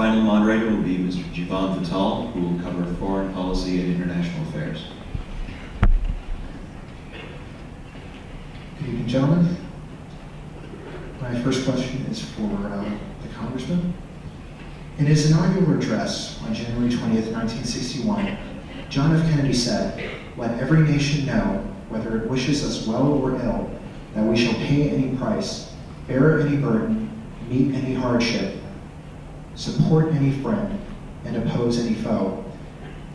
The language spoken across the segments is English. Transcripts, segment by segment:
final moderator will be Mr. Jivan Vittal, who will cover foreign policy and international affairs. Good evening, gentlemen. My first question is for the Congressman. In his inaugural address on January 20th, 1961, John F. Kennedy said, "Let every nation know, whether it wishes us well or ill, that we shall pay any price, bear any burden, meet any hardship, support any friend, and oppose any foe,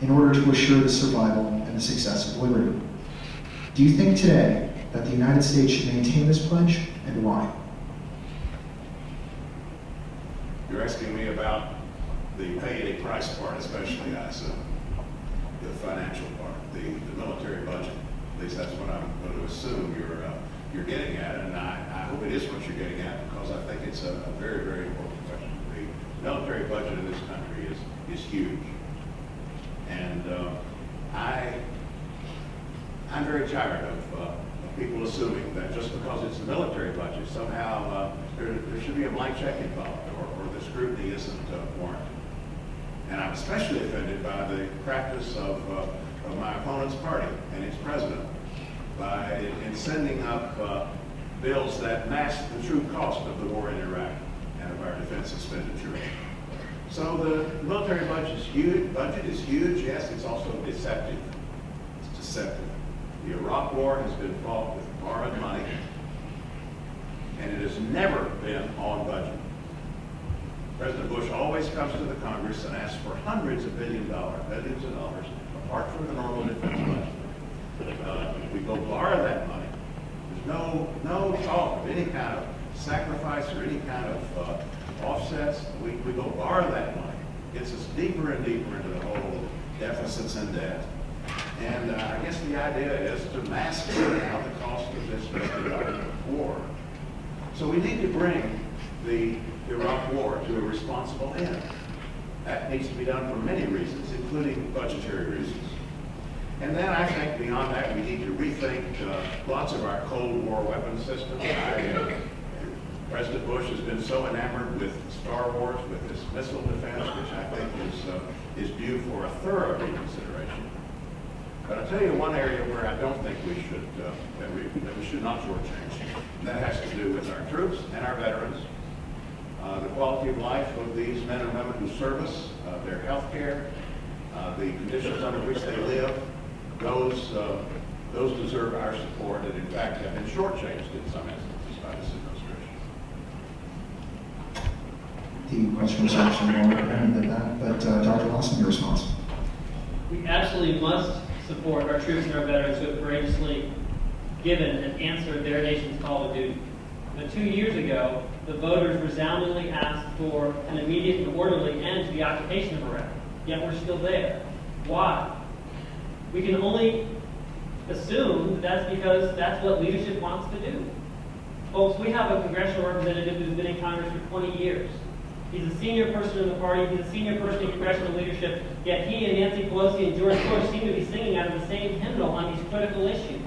in order to assure the survival and the success of liberty." Do you think today that the United States should maintain this pledge, and why? You're asking me about the pay any price part, especially, I assume, the financial part, the military budget. At least that's what I'm going to assume you're getting at, and I hope it is what you're getting at, because I think it's a very, very important question. The military budget in this country is huge, and I'm very tired of people assuming that just because it's a military budget, somehow there should be a blank check involved, or the scrutiny isn't warranted. And I'm especially offended by the practice of my opponent's party and its president in sending up bills that mask the true cost of the war in Iraq and of our defense expenditure. So the military budget is huge. Yes, it's also deceptive. It's deceptive. The Iraq War has been fought with borrowed money, and it has never been on budget. President Bush always comes to the Congress and asks for hundreds of billions of dollars, apart from the normal defense budget. We go borrow that money. There's no talk of any kind of sacrifice or any kind of offsets. We go borrow that money. It gets us deeper and deeper into the whole deficits and debt. And I guess the idea is to mask out the cost of this war. So we need to bring the Iraq War to a responsible end. That needs to be done for many reasons, including budgetary reasons. And then I think beyond that, we need to rethink lots of our Cold War weapons systems. President Bush has been so enamored with Star Wars, with his missile defense, which I think is due for a thorough reconsideration. But I'll tell you one area where I don't think we should, that we should not shortchange. And that has to do with our troops and our veterans, the quality of life of these men and women who service, their health care, the conditions under which they live. Those deserve our support, and in fact have been shortchanged in some instances by this administration. The question was actually more than that, but Dr. Lawson, your response. We absolutely must support our troops and our veterans who have courageously given and answered their nation's call to duty. But 2 years ago, the voters resoundingly asked for an immediate and orderly end to the occupation of Iraq. Yet we're still there. Why? We can only assume that that's because that's what leadership wants to do. Folks, we have a congressional representative who's been in Congress for 20 years. He's a senior person in the party, he's a senior person in congressional leadership, yet he and Nancy Pelosi and George Bush seem to be singing out of the same hymnal on these critical issues.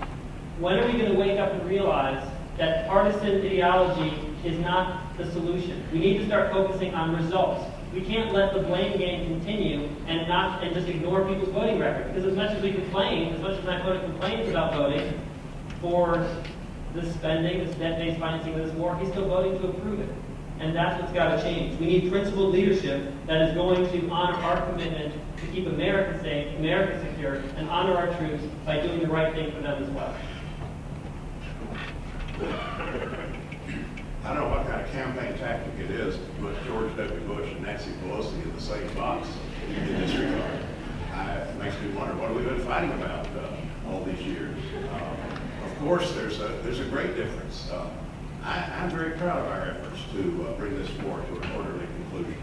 When are we going to wake up and realize that partisan ideology is not the solution? We need to start focusing on results. We can't let the blame game continue and just ignore people's voting record. Because as much as we complain, as much as my opponent complains about voting for this spending, this debt-based financing of this war, he's still voting to approve it. And that's what's got to change. We need principled leadership that is going to honor our commitment to keep America safe, America secure, and honor our troops by doing the right thing for them as well. I don't know what kind of campaign tactic it is to put George W. Bush and Nancy Pelosi in the same box in this regard. It makes me wonder, what have we been fighting about all these years? Of course, there's a great difference. I'm very proud of our efforts to bring this war to an orderly conclusion.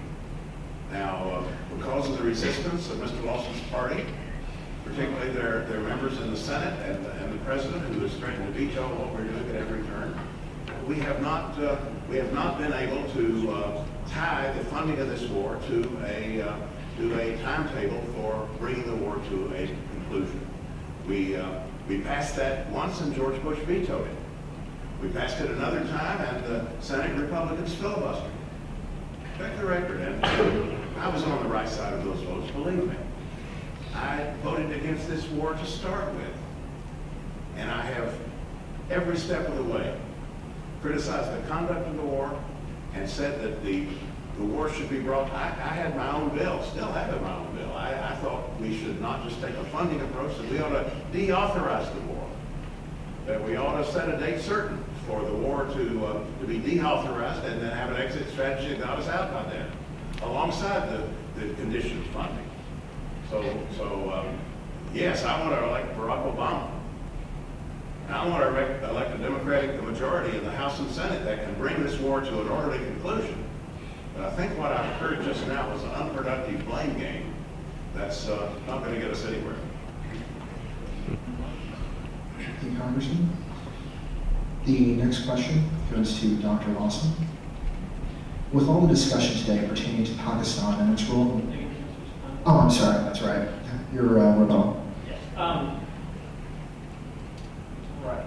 Now, because of the resistance of Mr. Lawson's party, particularly their members in the Senate and the President, who has threatened to veto what we're doing at every turn, we have not been able to tie the funding of this war to a timetable for bringing the war to a conclusion. We passed that once, and George Bush vetoed it. We passed it another time, and the Senate Republicans filibustered. Check the record. And I was on the right side of those votes, believe me. I voted against this war to start with. And I have, every step of the way, criticized the conduct of the war and said that the war should be brought. I had my own bill, still have my own bill. I thought we should not just take a funding approach, that we ought to deauthorize the war. That we ought to set a date certain for the war to be deauthorized and then have an exit strategy that got us out by then, alongside the condition of funding. So yes, I want to elect Barack Obama. And I want to elect a Democratic majority in the House and Senate that can bring this war to an orderly conclusion. But I think what I heard just now was an unproductive blame game that's not going to get us anywhere. Thank you, Congressman. The next question goes to Dr. Lawson. With all the discussion today pertaining to Pakistan and its role in... Oh, I'm sorry, that's right. Your rebuttal. Yes. Right.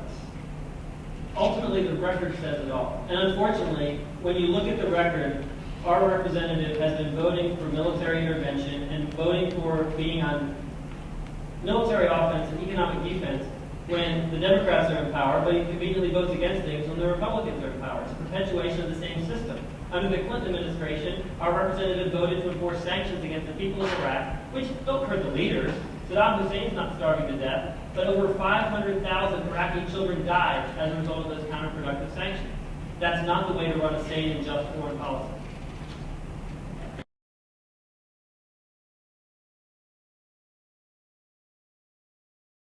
Ultimately, the record says it all. And unfortunately, when you look at the record, our representative has been voting for military intervention and voting for being on military offense and economic defense when the Democrats are in power, but he conveniently votes against things when the Republicans are in power. It's a perpetuation of the same system. Under the Clinton administration, our representative voted to enforce sanctions against the people of Iraq, which don't hurt the leaders. Saddam Hussein's not starving to death, but over 500,000 Iraqi children died as a result of those counterproductive sanctions. That's not the way to run a sane and just foreign policy.